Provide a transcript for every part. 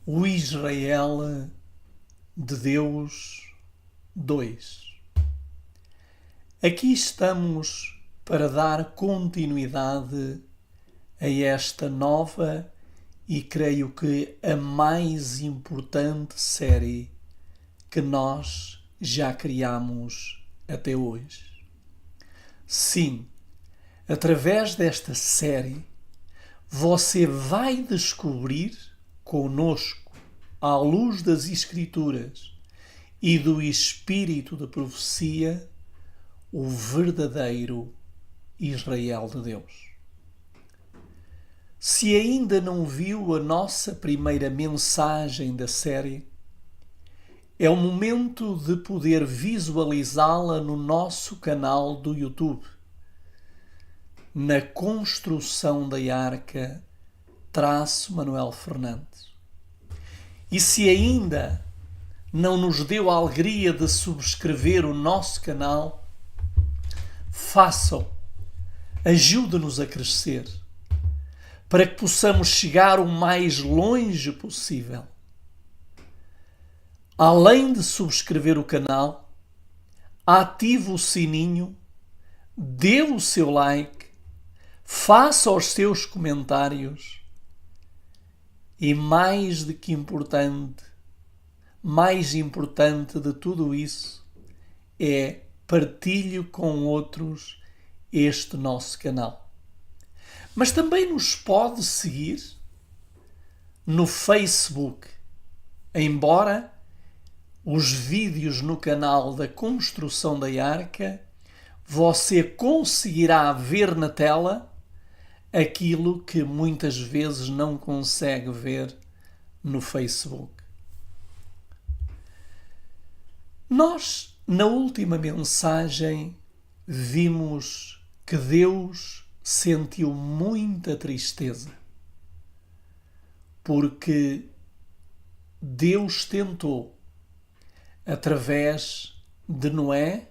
O Israel de Deus 2. Aqui estamos para dar continuidade a esta nova e creio que a mais importante série que nós já criamos até hoje. Sim, através desta série você vai descobrir conosco, à luz das Escrituras e do Espírito de profecia, o verdadeiro Israel de Deus. Se ainda não viu a nossa primeira mensagem da série, é o momento de poder visualizá-la no nosso canal do YouTube, na construção da Arca Manuel Fernandes. E se ainda não nos deu a alegria de subscrever o nosso canal, façam, ajude-nos a crescer, para que possamos chegar o mais longe possível. Além de subscrever o canal, ative o sininho, dê o seu like, faça os seus comentários e mais importante de tudo isso é partilhe com outros este nosso canal. Mas também nos pode seguir no Facebook, embora os vídeos no canal da construção da Arca você conseguirá ver na tela aquilo que muitas vezes não consegue ver no Facebook. Nós, na última mensagem, vimos que Deus sentiu muita tristeza, porque Deus tentou, através de Noé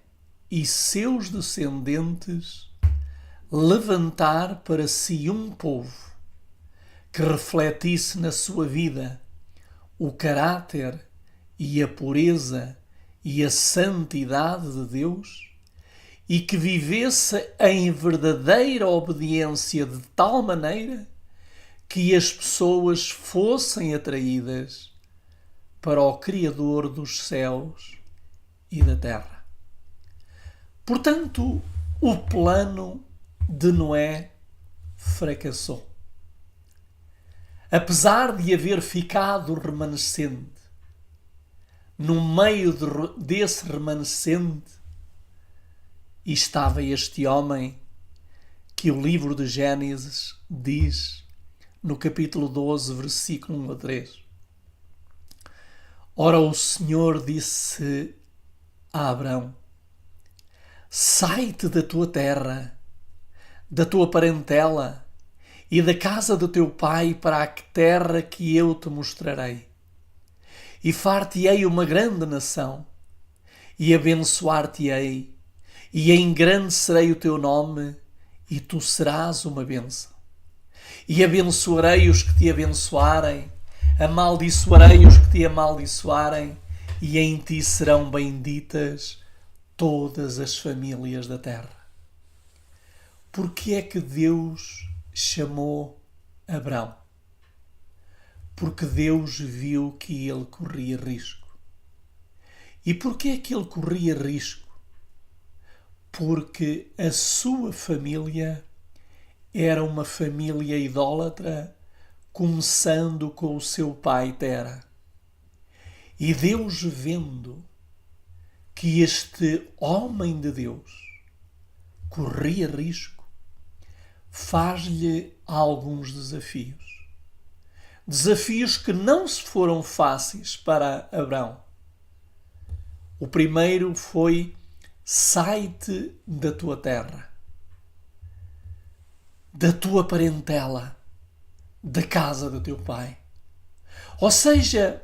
e seus descendentes, levantar para si um povo que refletisse na sua vida o caráter e a pureza e a santidade de Deus e que vivesse em verdadeira obediência de tal maneira que as pessoas fossem atraídas para o Criador dos céus e da terra. Portanto, o plano de Noé fracassou. Apesar de haver ficado remanescente, no meio desse remanescente estava este homem que o livro de Gênesis diz no capítulo 12, versículo 1 a 3. Ora, o Senhor disse a Abrão: sai-te da tua terra, da tua parentela e da casa do teu pai para a terra que eu te mostrarei. E far-te-ei uma grande nação, e abençoar-te-ei, e engrandecerei o teu nome, e tu serás uma bênção. E abençoarei os que te abençoarem, amaldiçoarei os que te amaldiçoarem, e em ti serão benditas todas as famílias da terra. Por que é que Deus chamou Abrão? Porque Deus viu que ele corria risco. E por que é que ele corria risco? Porque a sua família era uma família idólatra, começando com o seu pai Tera. E Deus, vendo que este homem de Deus corria risco, faz-lhe alguns desafios. Desafios que não se foram fáceis para Abrão. O primeiro foi: sai-te da tua terra, da tua parentela, da casa do teu pai. Ou seja,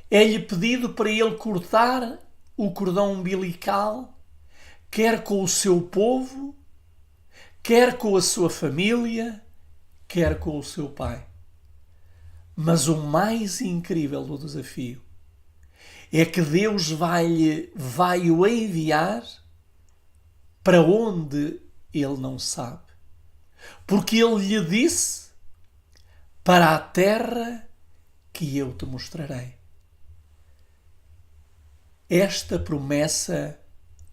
é-lhe pedido para ele cortar o cordão umbilical, quer com o seu povo, quer com a sua família, quer com o seu pai. Mas o mais incrível do desafio é que Deus vai o enviar para onde ele não sabe. Porque ele lhe disse: para a terra que eu te mostrarei. Esta promessa,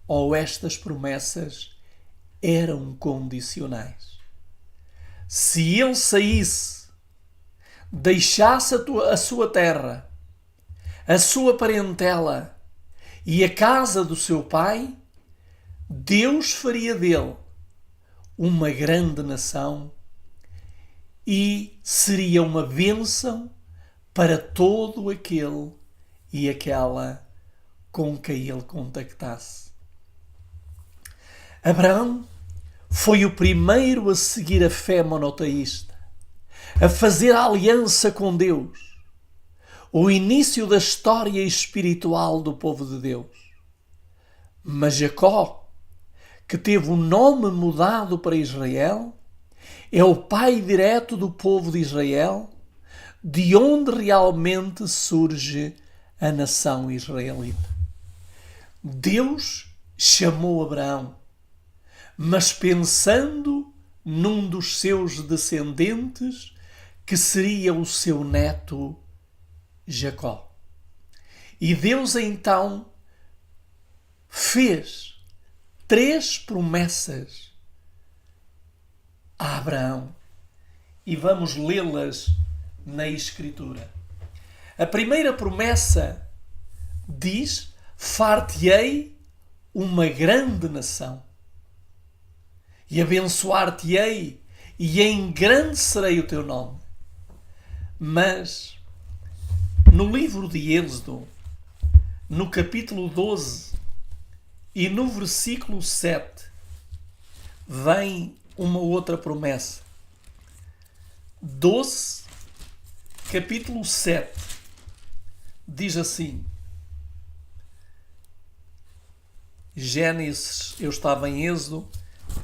ou estas promessas, eram condicionais. Se ele saísse, deixasse a sua terra, a sua parentela e a casa do seu pai, Deus faria dele uma grande nação e seria uma bênção para todo aquele e aquela com quem ele contactasse. Abraão foi o primeiro a seguir a fé monoteísta, a fazer a aliança com Deus, o início da história espiritual do povo de Deus. Mas Jacó, que teve o nome mudado para Israel, é o pai direto do povo de Israel, de onde realmente surge a nação israelita. Deus chamou Abraão, mas pensando num dos seus descendentes, que seria o seu neto Jacó. E Deus então fez 3 promessas a Abraão. E vamos lê-las na Escritura. A primeira promessa diz: far-te-ei uma grande nação, e abençoar-te-ei, e engrandecerei o teu nome. Mas, no livro de Êxodo, no capítulo 12 e no versículo 7, vem uma outra promessa. 12, capítulo 7, diz assim: Gênesis, eu estava em Êxodo,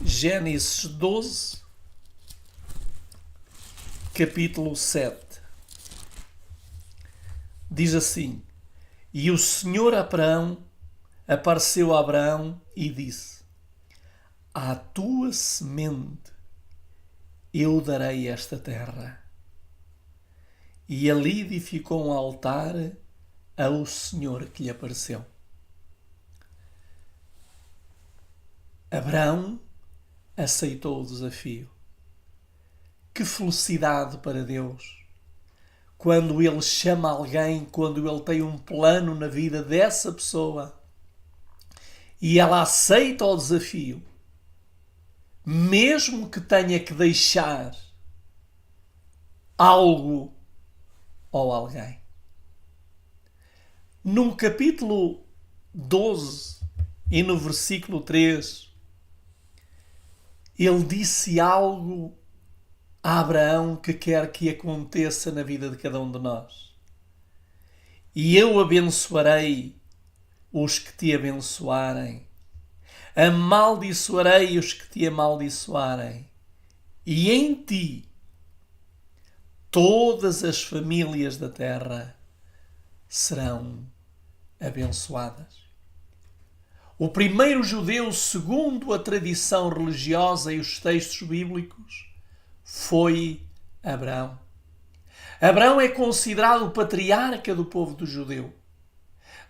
Gênesis 12, capítulo 7. Diz assim: E o Senhor apareceu a Abraão e disse: à tua semente eu darei esta terra. E ali edificou um altar ao Senhor que lhe apareceu. Abraão aceitou o desafio. Que felicidade para Deus! Quando Ele chama alguém, quando Ele tem um plano na vida dessa pessoa e ela aceita o desafio, mesmo que tenha que deixar algo ou alguém. No capítulo 12 e no versículo 3, ele disse algo a Abraão que quer que aconteça na vida de cada um de nós. E eu abençoarei os que te abençoarem, amaldiçoarei os que te amaldiçoarem, e em ti todas as famílias da terra serão abençoadas. O primeiro judeu, segundo a tradição religiosa e os textos bíblicos, foi Abraão. Abraão é considerado o patriarca do povo do judeu.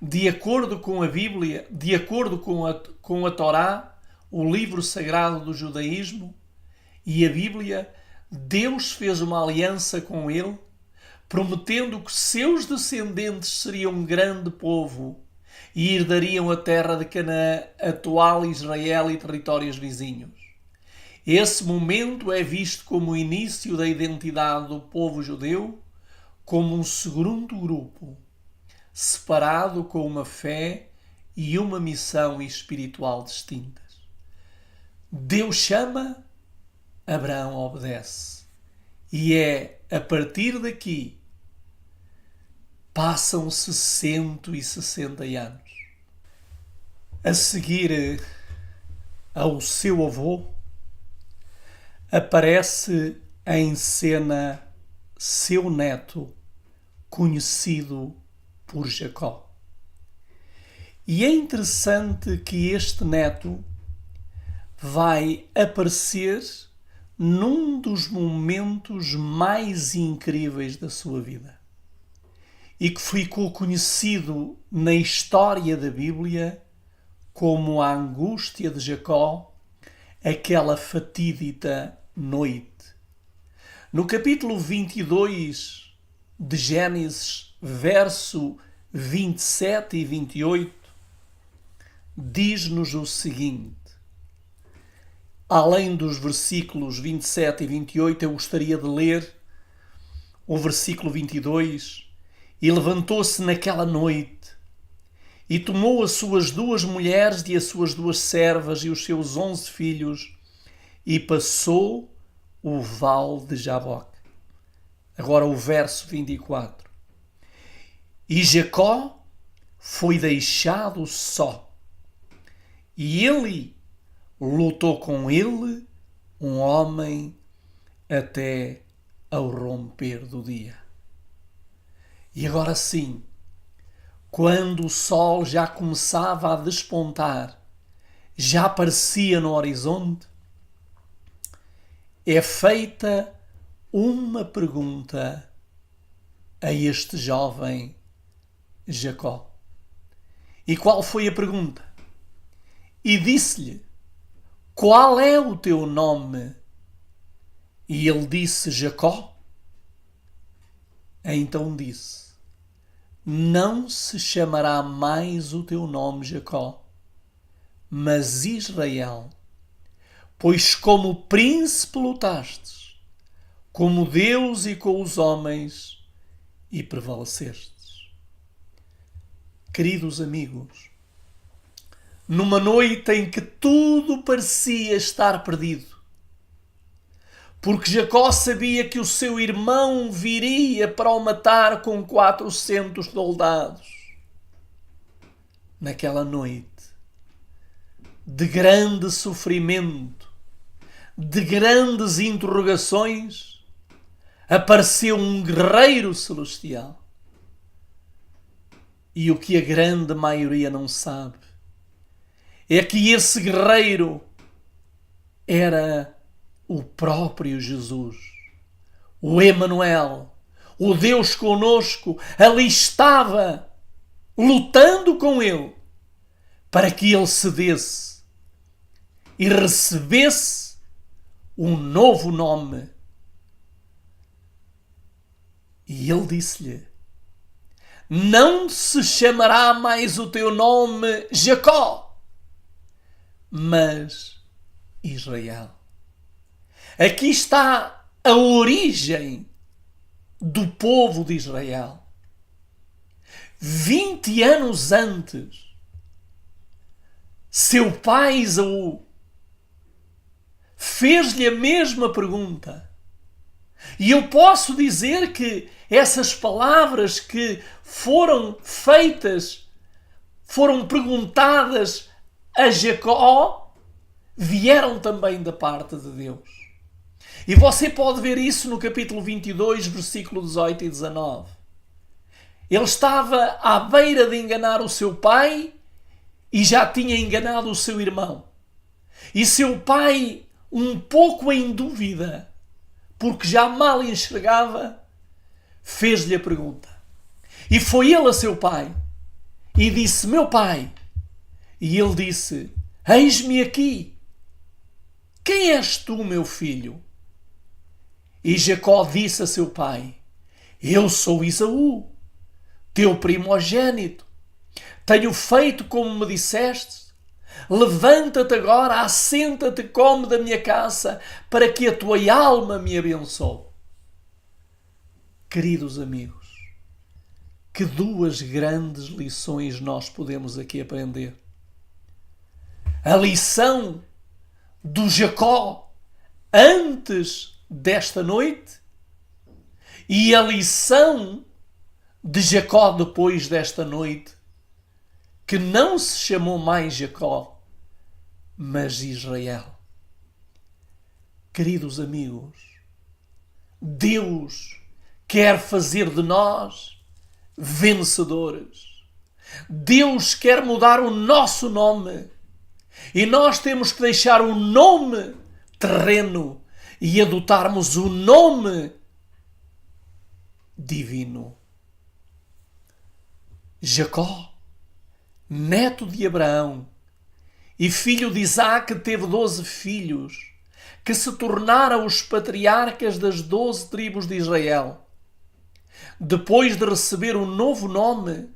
De acordo com a Bíblia, de acordo com a Torá, o livro sagrado do judaísmo, e a Bíblia, Deus fez uma aliança com ele, prometendo que seus descendentes seriam um grande povo e herdariam a terra de Canaã, atual Israel e territórios vizinhos. Esse momento é visto como o início da identidade do povo judeu, como um segundo grupo, separado com uma fé e uma missão espiritual distintas. Deus chama, Abraão obedece. E é a partir daqui passam-se 160 anos. A seguir ao seu avô, aparece em cena seu neto conhecido por Jacó. E é interessante que este neto vai aparecer num dos momentos mais incríveis da sua vida e que ficou conhecido na história da Bíblia como a angústia de Jacó, aquela fatídica noite. No capítulo 22 de Gênesis, verso 27 e 28, diz-nos o seguinte. Além dos versículos 27 e 28, eu gostaria de ler o versículo 22. E levantou-se naquela noite e tomou as suas 2 mulheres e as suas 2 servas e os seus 11 filhos e passou o vale de Jaboque. Agora o verso 24. E Jacó foi deixado só, e ele lutou com ele, um homem, até ao romper do dia. E agora sim, quando o sol já começava a despontar, já aparecia no horizonte, é feita uma pergunta a este jovem Jacó. E qual foi a pergunta? E disse-lhe: qual é o teu nome? E ele disse: Jacó. Então disse: não se chamará mais o teu nome Jacó, mas Israel, pois como príncipe lutastes, como Deus e com os homens, e prevalecestes. Queridos amigos, numa noite em que tudo parecia estar perdido, porque Jacó sabia que o seu irmão viria para o matar com 400 soldados. Naquela noite de grande sofrimento, de grandes interrogações, apareceu um guerreiro celestial. E o que a grande maioria não sabe é que esse guerreiro era o próprio Jesus, o Emanuel, o Deus conosco. Ali estava, lutando com ele, para que ele cedesse e recebesse um novo nome. E ele disse-lhe: não se chamará mais o teu nome Jacó, mas Israel. Aqui está a origem do povo de Israel. 20 anos antes, seu pai Esaú fez-lhe a mesma pergunta. E eu posso dizer que essas palavras que foram feitas, foram perguntadas a Jacó, vieram também da parte de Deus. E você pode ver isso no capítulo 22, versículo 18 e 19. Ele estava à beira de enganar o seu pai e já tinha enganado o seu irmão. E seu pai, um pouco em dúvida, porque já mal enxergava, fez-lhe a pergunta. E foi ele a seu pai e disse: meu pai. E ele disse: eis-me aqui. Quem és tu, meu filho? E Jacó disse a seu pai: eu sou Esaú, teu primogênito. Tenho feito como me disseste. Levanta-te agora, assenta-te, come da minha caça, para que a tua alma me abençoe. Queridos amigos, que 2 grandes lições nós podemos aqui aprender. A lição do Jacó antes desta noite e a lição de Jacó depois desta noite, que não se chamou mais Jacó, mas Israel. Queridos amigos, Deus quer fazer de nós vencedores. Deus quer mudar o nosso nome e nós temos que deixar o nome terreno e adotarmos o nome divino. Jacó, neto de Abraão e filho de Isaque, teve 12 filhos, que se tornaram os patriarcas das 12 tribos de Israel. Depois de receber um novo nome,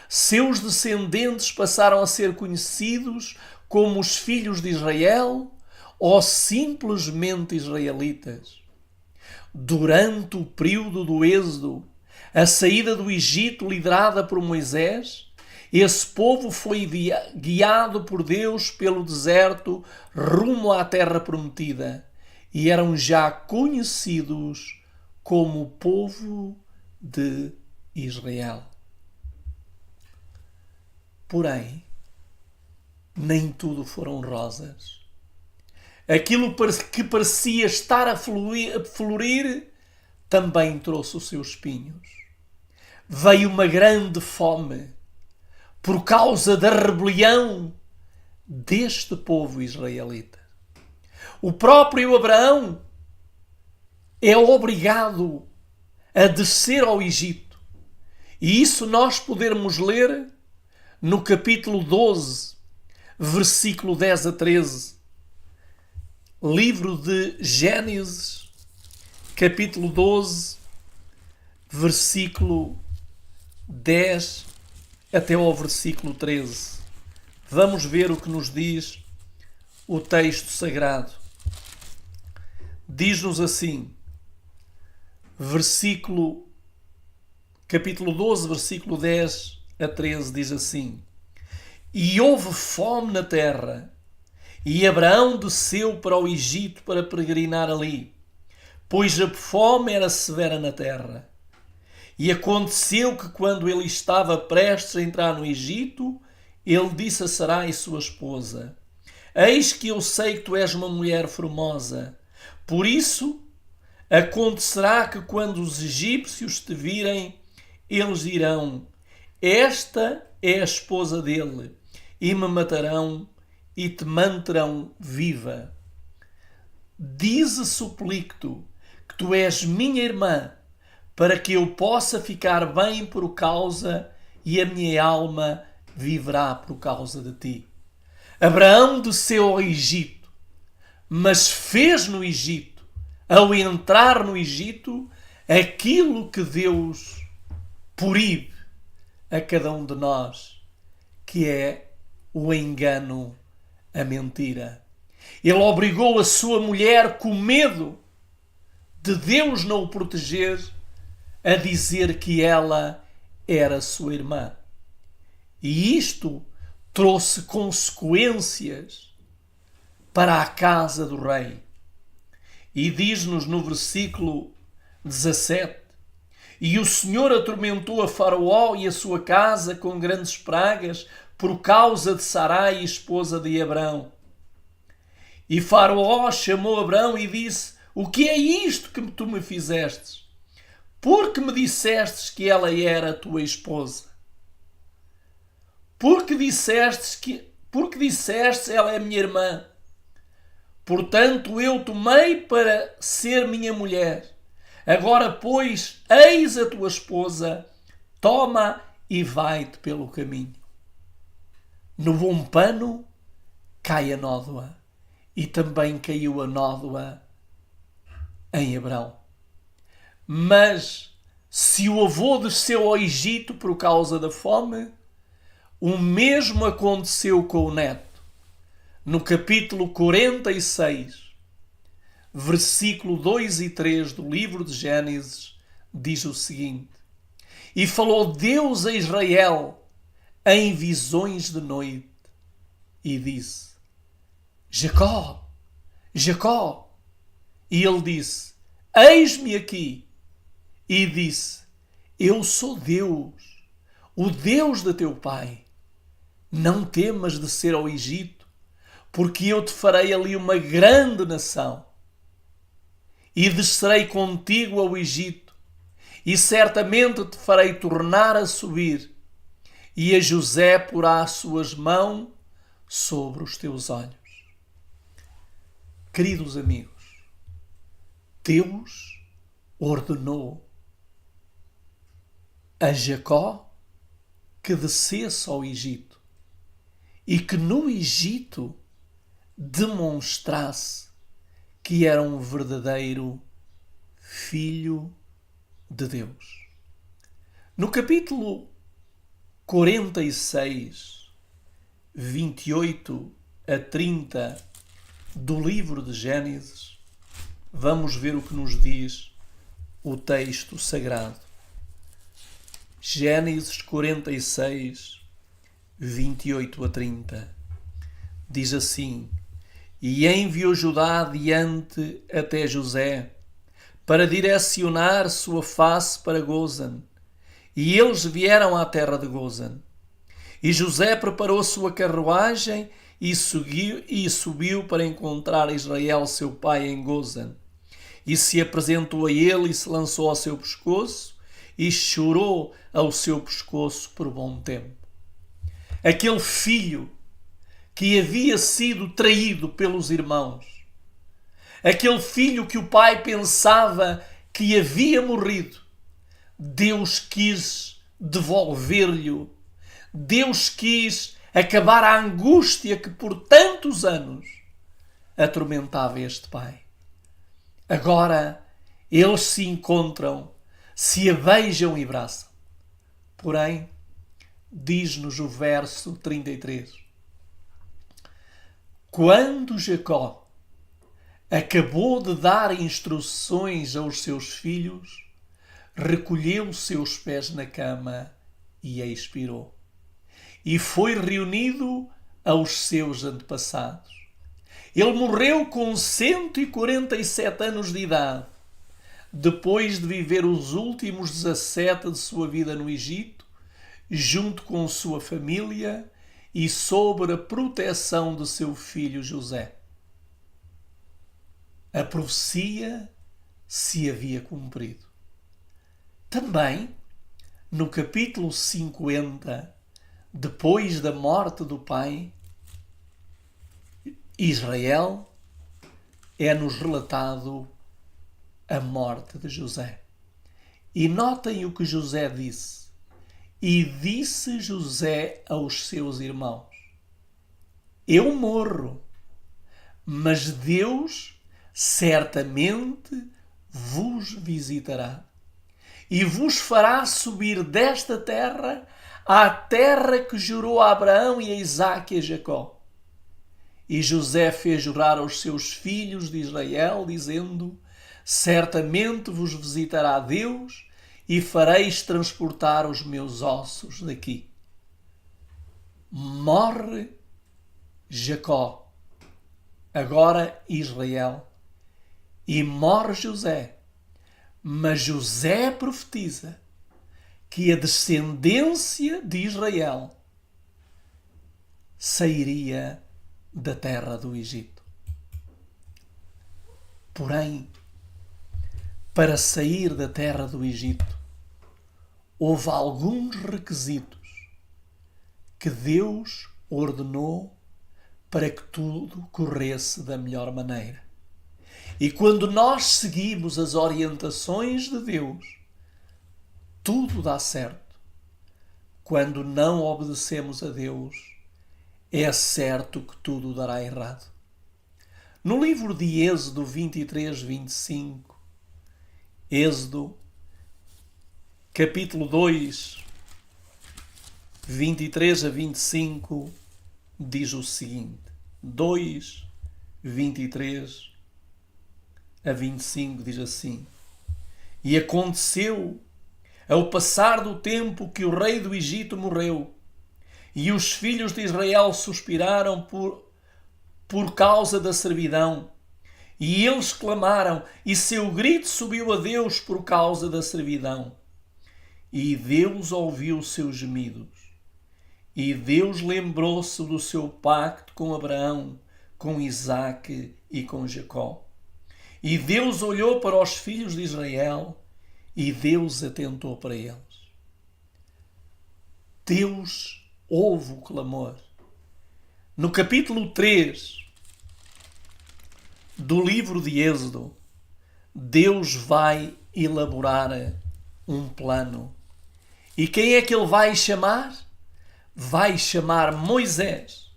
seus descendentes passaram a ser conhecidos como os filhos de Israel ou simplesmente israelitas. Durante o período do Êxodo, a saída do Egito liderada por Moisés, esse povo foi guiado por Deus pelo deserto rumo à terra prometida e eram já conhecidos como o povo de Israel. Porém, nem tudo foram rosas. Aquilo que parecia estar a florir também trouxe os seus espinhos. Veio uma grande fome por causa da rebelião deste povo israelita. O próprio Abraão é obrigado a descer ao Egito. E isso nós podemos ler no capítulo 12, versículo 10 a 13. Livro de Gênesis, capítulo 12, versículo 10 até ao versículo 13. Vamos ver o que nos diz o texto sagrado. Diz-nos assim, capítulo 12, versículo 10 a 13, diz assim: E houve fome na terra, e Abraão desceu para o Egito para peregrinar ali, pois a fome era severa na terra. E aconteceu que, quando ele estava prestes a entrar no Egito, ele disse a Sarai, sua esposa: Eis que eu sei que tu és uma mulher formosa. Por isso, acontecerá que, quando os egípcios te virem, eles dirão: Esta é a esposa dele, e me matarão e te manterão viva. Dize, suplico-te, que tu és minha irmã, para que eu possa ficar bem por causa e a minha alma viverá por causa de ti. Abraão desceu ao Egito, mas fez no Egito, ao entrar no Egito, aquilo que Deus proíbe a cada um de nós, que é o engano, a mentira. Ele obrigou a sua mulher, com medo de Deus não o proteger, a dizer que ela era sua irmã. E isto trouxe consequências para a casa do rei. E diz-nos no versículo 17: E o Senhor atormentou a Faraó e a sua casa com grandes pragas por causa de Sarai, esposa de Abrão. E Faraó chamou Abrão e disse: O que é isto que tu me fizestes? Porque me dissestes que ela era a tua esposa? Porque disseste ela é minha irmã? Portanto, eu tomei para ser minha mulher. Agora, pois, eis a tua esposa, toma e vai-te pelo caminho. No bom pano cai a nódoa, e também caiu a nódoa em Abrão. Mas se o avô desceu ao Egito por causa da fome, o mesmo aconteceu com o neto. No capítulo 46, versículo 2 e 3 do livro de Gênesis, diz o seguinte: E falou Deus a Israel em visões de noite, e disse: Jacó, Jacó. E ele disse: Eis-me aqui. E disse: Eu sou Deus, o Deus de teu pai. Não temas descer ao Egito, porque eu te farei ali uma grande nação. E descerei contigo ao Egito, e certamente te farei tornar a subir, e a José porá as suas mãos sobre os teus olhos. Queridos amigos, Deus ordenou a Jacó que descesse ao Egito e que no Egito demonstrasse que era um verdadeiro filho de Deus. No capítulo 46, 28 a 30 do livro de Gênesis, vamos ver o que nos diz o texto sagrado. Gênesis 46, 28 a 30. Diz assim: E enviou Judá adiante até José, para direcionar sua face para Gozan. E eles vieram à terra de Gozan. E José preparou sua carruagem e subiu para encontrar Israel, seu pai, em Gozan. E se apresentou a ele e se lançou ao seu pescoço e chorou ao seu pescoço por bom tempo. Aquele filho que havia sido traído pelos irmãos, aquele filho que o pai pensava que havia morrido, Deus quis devolver-lhe, Deus quis acabar a angústia que por tantos anos atormentava este pai. Agora eles se encontram, se a beijam e abraçam. Porém, diz-nos o verso 33, quando Jacó acabou de dar instruções aos seus filhos, recolheu seus pés na cama e expirou. E foi reunido aos seus antepassados. Ele morreu com 147 anos de idade, depois de viver os últimos 17 de sua vida no Egito, junto com sua família e sob a proteção de seu filho José. A profecia se havia cumprido. Também, no capítulo 50, depois da morte do pai, Israel, é-nos relatado a morte de José. E notem o que José disse. E disse José aos seus irmãos: Eu morro, mas Deus certamente vos visitará e vos fará subir desta terra à terra que jurou a Abraão e a Isaque e a Jacó. E José fez jurar aos seus filhos de Israel, dizendo: Certamente vos visitará Deus e fareis transportar os meus ossos daqui. Morre Jacó, agora Israel, e morre José. Mas José profetiza que a descendência de Israel sairia da terra do Egito. Porém, para sair da terra do Egito, houve alguns requisitos que Deus ordenou para que tudo corresse da melhor maneira. E quando nós seguimos as orientações de Deus, tudo dá certo. Quando não obedecemos a Deus, é certo que tudo dará errado. No livro de Êxodo 23, 25, Êxodo, capítulo 2, 23 a 25, diz o seguinte: 2, 23 a 25 diz assim: E aconteceu, ao passar do tempo, que o rei do Egito morreu, e os filhos de Israel suspiraram por causa da servidão. E eles clamaram, e seu grito subiu a Deus por causa da servidão. E Deus ouviu os seus gemidos. E Deus lembrou-se do seu pacto com Abraão, com Isaque e com Jacó. E Deus olhou para os filhos de Israel e Deus atentou para eles. Deus ouve o clamor. No capítulo 3 do livro de Êxodo, Deus vai elaborar um plano. E quem é que ele vai chamar? Vai chamar Moisés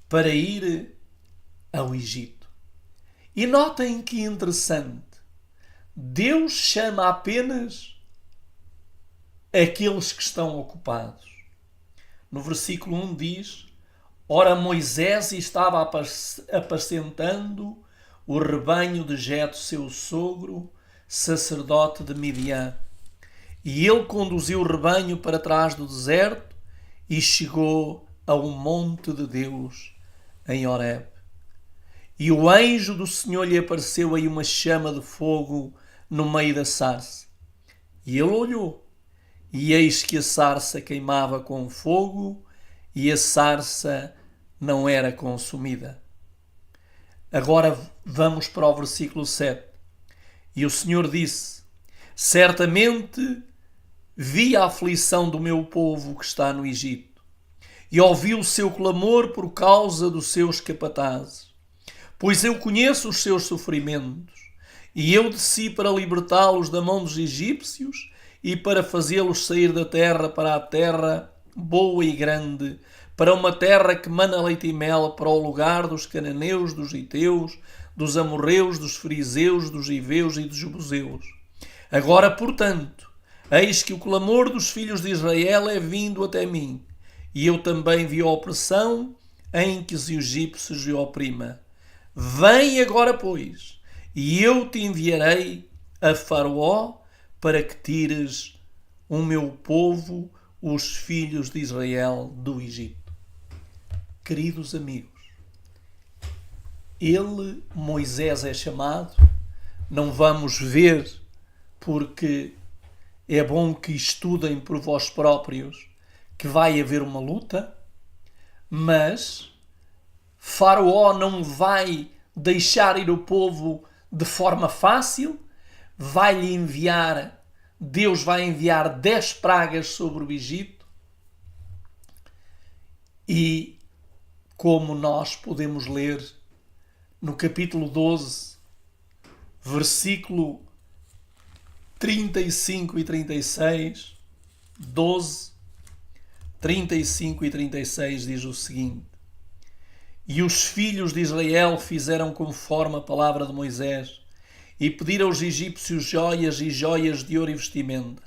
para ir ao Egito. E notem que interessante. Deus chama apenas aqueles que estão ocupados. No versículo 1 diz: Ora, Moisés estava apacentando o rebanho de Jetro, seu sogro, sacerdote de Midian. E ele conduziu o rebanho para trás do deserto e chegou ao monte de Deus, em Horeb. E o anjo do Senhor lhe apareceu em uma chama de fogo no meio da sarça. E ele olhou, e eis que a sarça queimava com fogo, e a sarça não era consumida. Agora vamos para o versículo 7. E o Senhor disse: Certamente vi a aflição do meu povo que está no Egito, e ouvi o seu clamor por causa dos seus capatazes, pois eu conheço os seus sofrimentos, e eu desci para libertá-los da mão dos egípcios e para fazê-los sair da terra para a terra boa e grande, para uma terra que mana leite e mel, para o lugar dos cananeus, dos heteus, dos amorreus, dos fariseus, dos hiveus e dos jebuseus. Agora, portanto, eis que o clamor dos filhos de Israel é vindo até mim, e eu também vi a opressão em que os egípcios lhe oprimem. Vem agora, pois, e eu te enviarei a Faraó para que tires o meu povo, os filhos de Israel, do Egito. Queridos amigos, Moisés é chamado, não vamos ver porque é bom que estudem por vós próprios que vai haver uma luta, mas Faraó não vai deixar ir o povo de forma fácil, Deus vai enviar 10 pragas sobre o Egito e, como nós podemos ler no capítulo 12, versículo 35 e 36, 12, 35 e 36 diz o seguinte: E os filhos de Israel fizeram conforme a palavra de Moisés, e pediram aos egípcios joias e joias de ouro e vestimenta.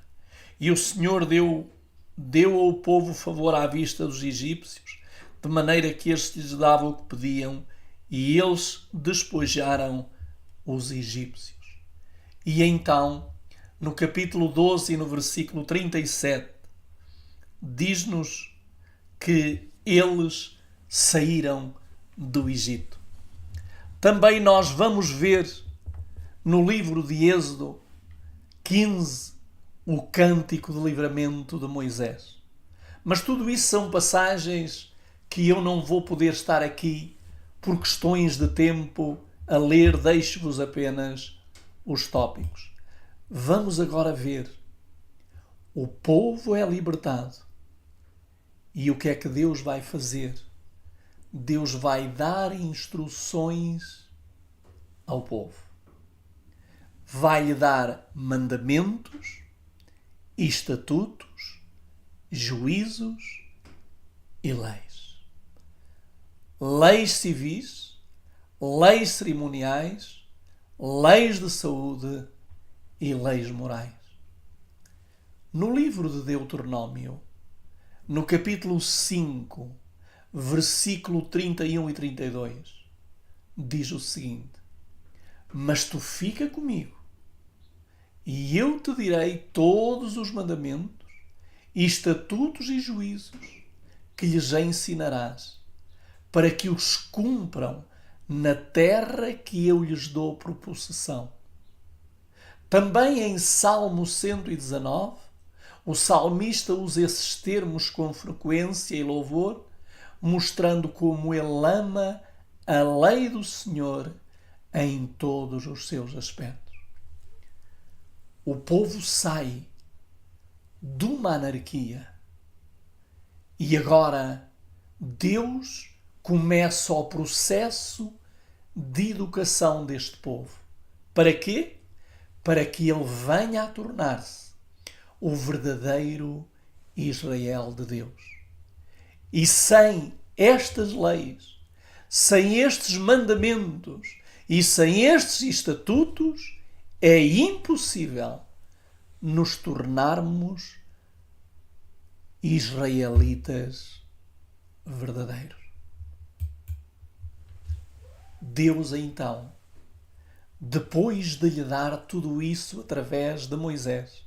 E o Senhor deu ao povo favor à vista dos egípcios, de maneira que estes lhes davam o que pediam, e eles despojaram os egípcios. E então, no capítulo 12 e no versículo 37, diz-nos que eles saíram do Egito. Também nós vamos ver no livro de Êxodo 15 o cântico de livramento de Moisés. Mas tudo isso são passagens que eu não vou poder estar aqui por questões de tempo a ler, deixo-vos apenas os tópicos. Vamos agora ver. O povo é libertado. E o que é que Deus vai fazer? Deus vai dar instruções ao povo. Vai-lhe dar mandamentos, estatutos, juízos e leis. Leis civis, leis cerimoniais, leis de saúde e leis morais. No livro de Deuteronômio, no capítulo 5, versículo 31 e 32, diz o seguinte: Mas tu fica comigo, e eu te direi todos os mandamentos, estatutos e juízos que lhes ensinarás, para que os cumpram na terra que eu lhes dou por possessão. Também em Salmo 119, o salmista usa esses termos com frequência e louvor, mostrando como ele ama a lei do Senhor em todos os seus aspectos. O povo sai de uma anarquia e agora Deus começa o processo de educação deste povo. Para quê? Para que ele venha a tornar-se o verdadeiro Israel de Deus. E sem estas leis, sem estes mandamentos e sem estes estatutos, é impossível nos tornarmos israelitas verdadeiros. Deus, então, depois de lhe dar tudo isso através de Moisés,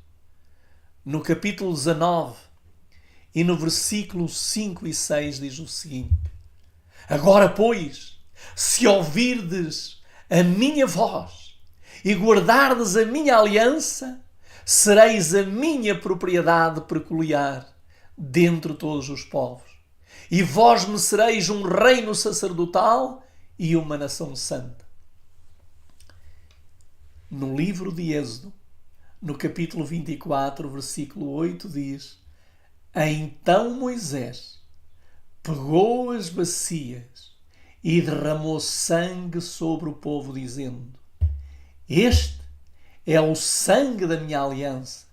no capítulo 19 e no versículo 5 e 6 diz o seguinte: Agora, pois, se ouvirdes a minha voz e guardardes a minha aliança, sereis a minha propriedade peculiar dentre todos os povos. E vós me sereis um reino sacerdotal e uma nação santa. No livro de Êxodo, no capítulo 24, versículo 8, diz: Então Moisés pegou as bacias e derramou sangue sobre o povo, dizendo: Este é o sangue da minha aliança,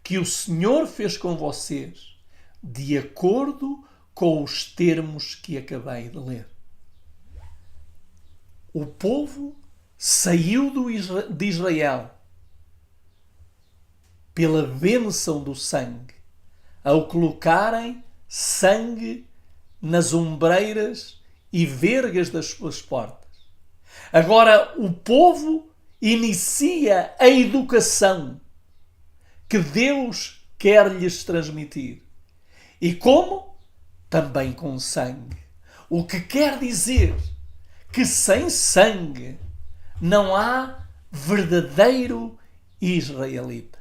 que o Senhor fez com vocês, de acordo com os termos que acabei de ler. O povo saiu de Israel pela bênção do sangue, ao colocarem sangue nas ombreiras e vergas das suas portas. Agora o povo inicia a educação que Deus quer lhes transmitir. E como? Também com sangue. O que quer dizer que sem sangue não há verdadeiro israelita.